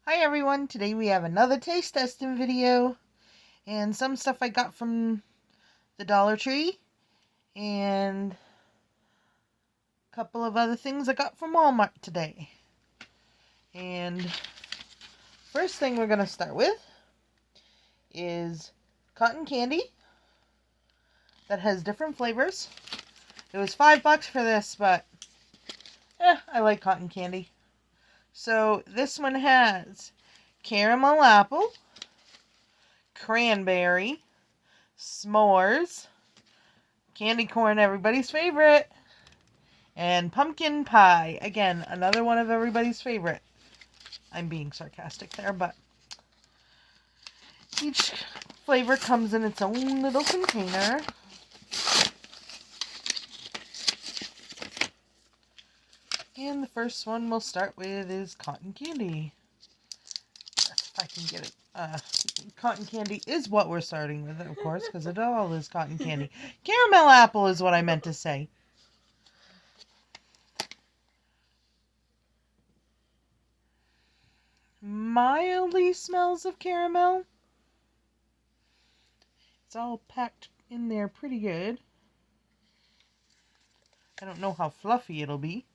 Hi everyone, today we have another taste testing video and some stuff I got from the Dollar Tree and a couple of other things I got from Walmart today. And first thing we're going to start with is cotton candy that has different flavors. It was $5 for this, but I like cotton candy. So this one has caramel apple, cranberry, s'mores, candy corn, everybody's favorite, and pumpkin pie. Again, another one of everybody's favorite. I'm being sarcastic there, but each flavor comes in its own little container. And the first one we'll start with is cotton candy. If I can get it. Cotton candy is what we're starting with, of course, because it all is cotton candy. Caramel apple is what I meant to say. Mildly smells of caramel. It's all packed in there pretty good. I don't know how fluffy it'll be.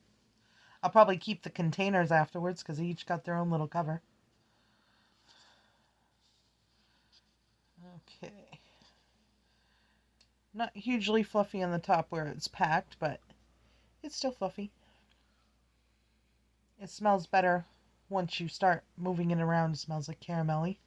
I'll probably keep the containers afterwards because they each got their own little cover. Okay. Not hugely fluffy on the top where it's packed, but it's still fluffy. It smells better once you start moving it around. It smells like caramelly.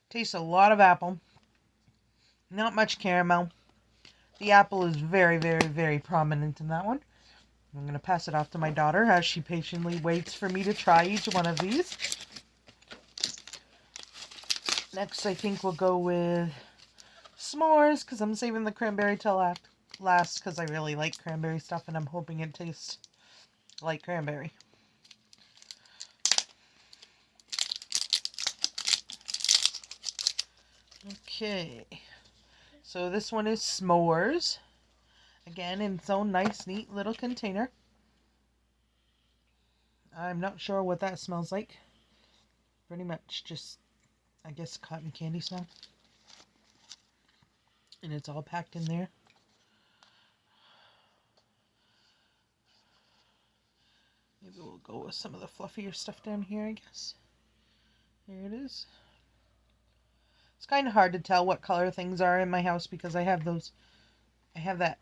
Tastes a lot of apple. Not much caramel. The apple is very, very, very prominent in that one. I'm going to pass it off to my daughter as she patiently waits for me to try each one of these. Next, I think we'll go with s'mores because I'm saving the cranberry till last because I really like cranberry stuff and I'm hoping it tastes like cranberry. Okay, so this one is s'mores. Again, in its own nice, neat little container. I'm not sure what that smells like. Pretty much just, I guess, cotton candy smell. And it's all packed in there. Maybe we'll go with some of the fluffier stuff down here, I guess. There it is. It's kind of hard to tell what color things are in my house because I have that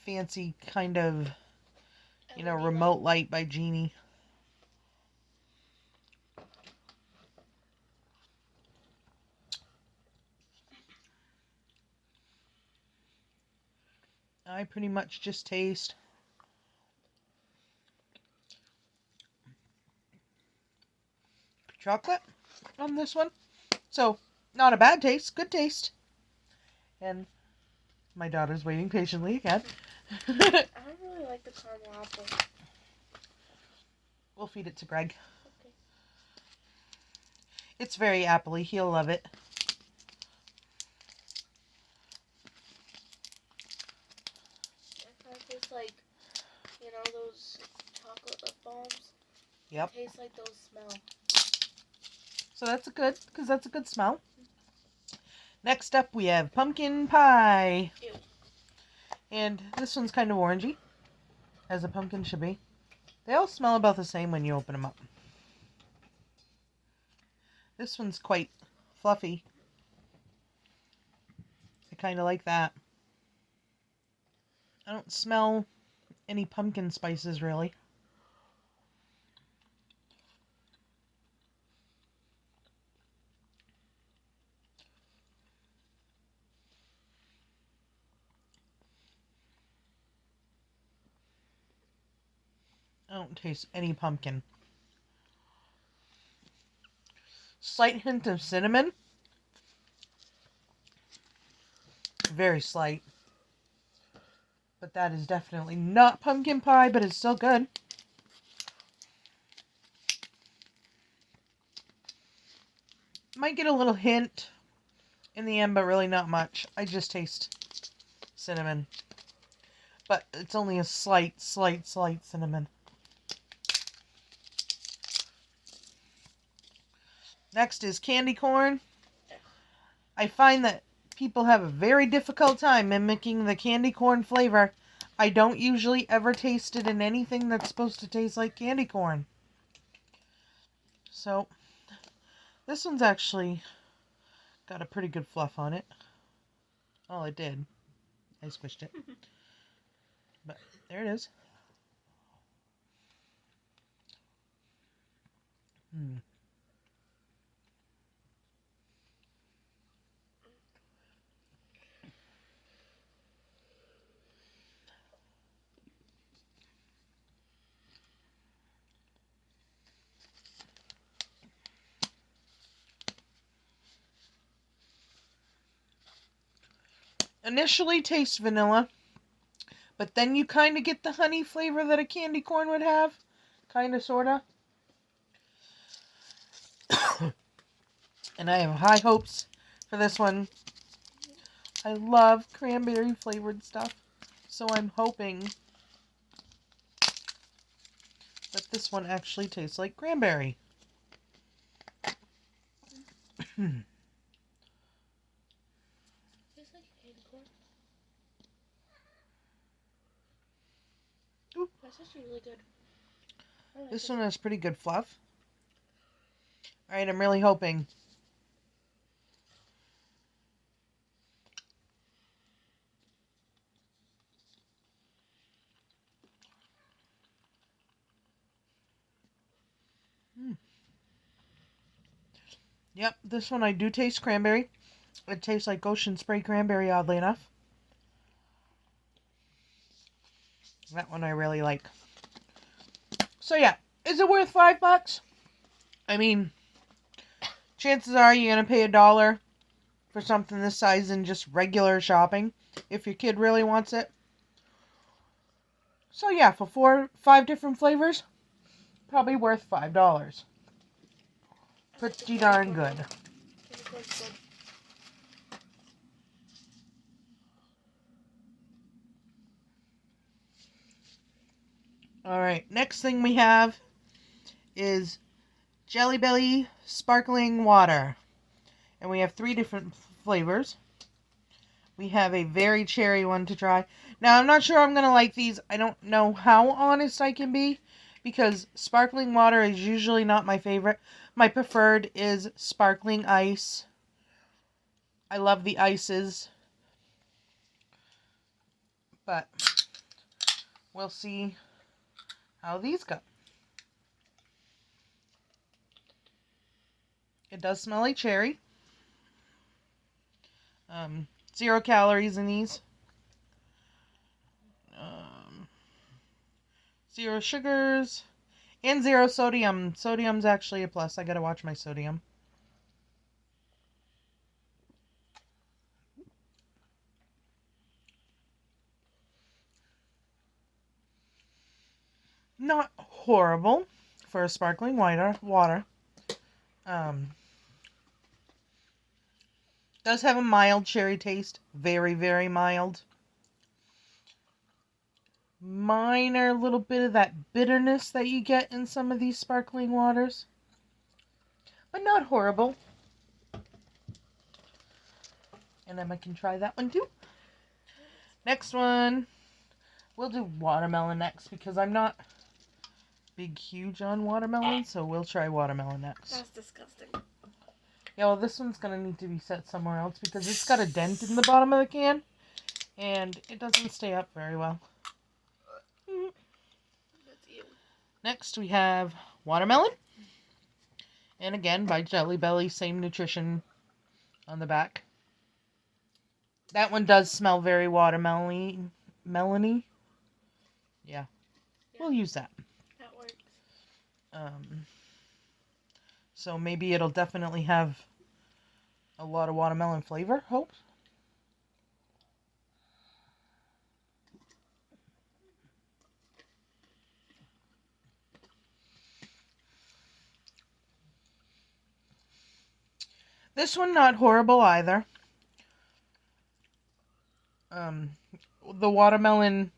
fancy kind of, remote light by Genie. I pretty much just taste chocolate on this one. So, not a bad taste, good taste. And my daughter's waiting patiently again. I don't really like the caramel apple. We'll feed it to Greg. Okay. It's very appley. He'll love it. It kind of tastes like, those chocolate lip balms. Yep. It tastes like those smell. So that's good, because that's a good smell. Next up, we have pumpkin pie. Ew. And this one's kind of orangey, as a pumpkin should be. They all smell about the same when you open them up. This one's quite fluffy. I kind of like that. I don't smell any pumpkin spices, really. I don't taste any pumpkin. Slight hint of cinnamon. Very slight. But that is definitely not pumpkin pie, but it's still good. Might get a little hint in the end, but really not much. I just taste cinnamon. But it's only a slight cinnamon. Next is candy corn. I find that people have a very difficult time mimicking the candy corn flavor. I don't usually ever taste it in anything that's supposed to taste like candy corn. So, this one's actually got a pretty good fluff on it. Oh, it did. I squished it. But there it is. Initially tastes vanilla, but then you kind of get the honey flavor that a candy corn would have. Kind of, sort of. And I have high hopes for this one. I love cranberry flavored stuff, so I'm hoping that this one actually tastes like cranberry. Tastes like candy corn. Ooh. That's actually really good. Like This one has pretty good fluff. Alright, I'm really hoping. Yep, this one I do taste cranberry. It tastes like Ocean Spray cranberry, oddly enough. That one I really like. So yeah, is it worth $5? I mean, chances are you're going to pay $1 for something this size in just regular shopping, if your kid really wants it. So yeah, for 5 different flavors, probably worth $5. Pretty darn good. Candy corn's good. Alright, next thing we have is Jelly Belly Sparkling Water. And we have 3 different flavors. We have a very cherry one to try. Now, I'm not sure I'm going to like these. I don't know how honest I can be, because sparkling water is usually not my favorite. My preferred is sparkling ice. I love the ices. But we'll see how these go. It does smell like cherry. 0 calories in these. 0 sugars. And 0 sodium. Sodium's actually a plus. I gotta watch my sodium. Not horrible for a sparkling water. Does have a mild cherry taste. Very, very mild. Minor little bit of that bitterness that you get in some of these sparkling waters. But not horrible. And Emma can try that one too. Next one. We'll do watermelon next, because I'm not huge on watermelon, so we'll try watermelon next. That's disgusting. Yeah, well, this one's going to need to be set somewhere else, because it's got a dent in the bottom of the can, and it doesn't stay up very well. That's you. Next, we have watermelon. And again, by Jelly Belly, same nutrition on the back. That one does smell very watermelon-y. Melony. Yeah. We'll use that. That works. So maybe it'll definitely have a lot of watermelon flavor, hope. This one, not horrible either. the watermelon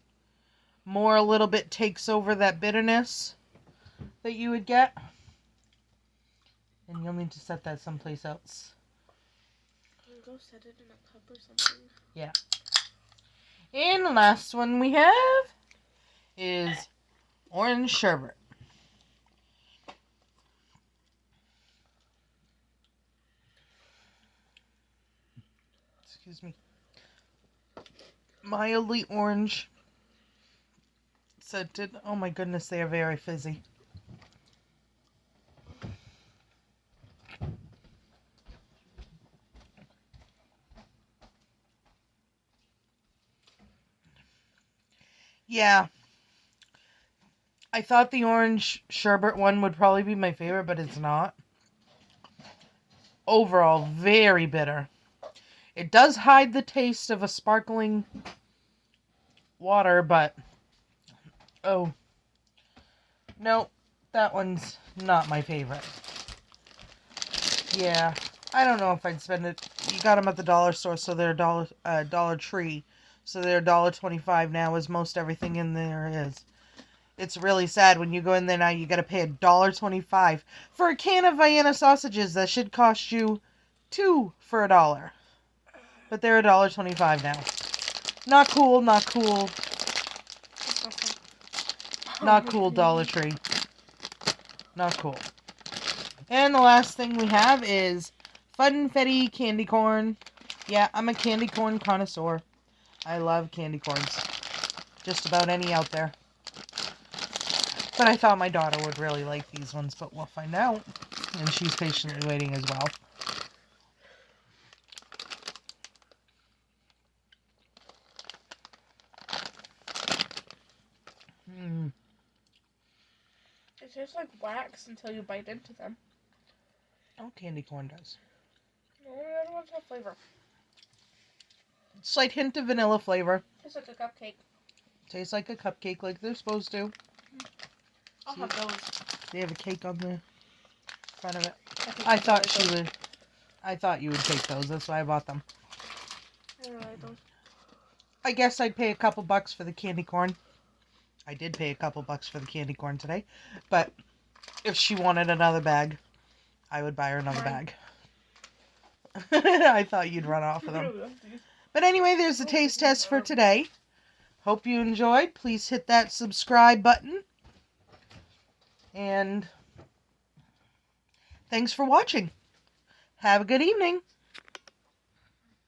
more a little bit takes over that bitterness that you would get. And you'll need to set that someplace else. Go set it in a cup or something. Yeah. And the last one we have is orange sherbet. Excuse me. Mildly orange scented. Oh my goodness, they are very fizzy. Yeah. I thought the orange sherbet one would probably be my favorite, but it's not. Overall, very bitter. It does hide the taste of a sparkling water, but oh, no, that one's not my favorite. Yeah, I don't know if I'd spend it. You got them at the dollar store, so they're Dollar Tree, so they're $1.25 now, as most everything in there is. It's really sad when you go in there now. You got to pay $1.25 for a can of Vienna sausages that should cost you $2 for $1. But they're $1.25 now. Not cool. Not cool. Not cool, Dollar Tree. Not cool. And the last thing we have is Funfetti candy corn. Yeah, I'm a candy corn connoisseur. I love candy corns. Just about any out there. But I thought my daughter would really like these ones, but we'll find out. And she's patiently waiting as well. It tastes like wax until you bite into them. Oh, candy corn does. No, the other ones have flavor. Slight hint of vanilla flavor. Tastes like a cupcake. Tastes like a cupcake like they're supposed to. I'll See? have those. They have a cake on the front of it. I thought she would. I thought you would take those. That's why I bought them. I really like those. I guess I'd pay a couple bucks for the candy corn. I did pay a couple bucks for the candy corn today. But if she wanted another bag, I would buy her another bag. I thought you'd run off of them. But anyway, there's the taste test for today. Hope you enjoyed. Please hit that subscribe button. And thanks for watching. Have a good evening.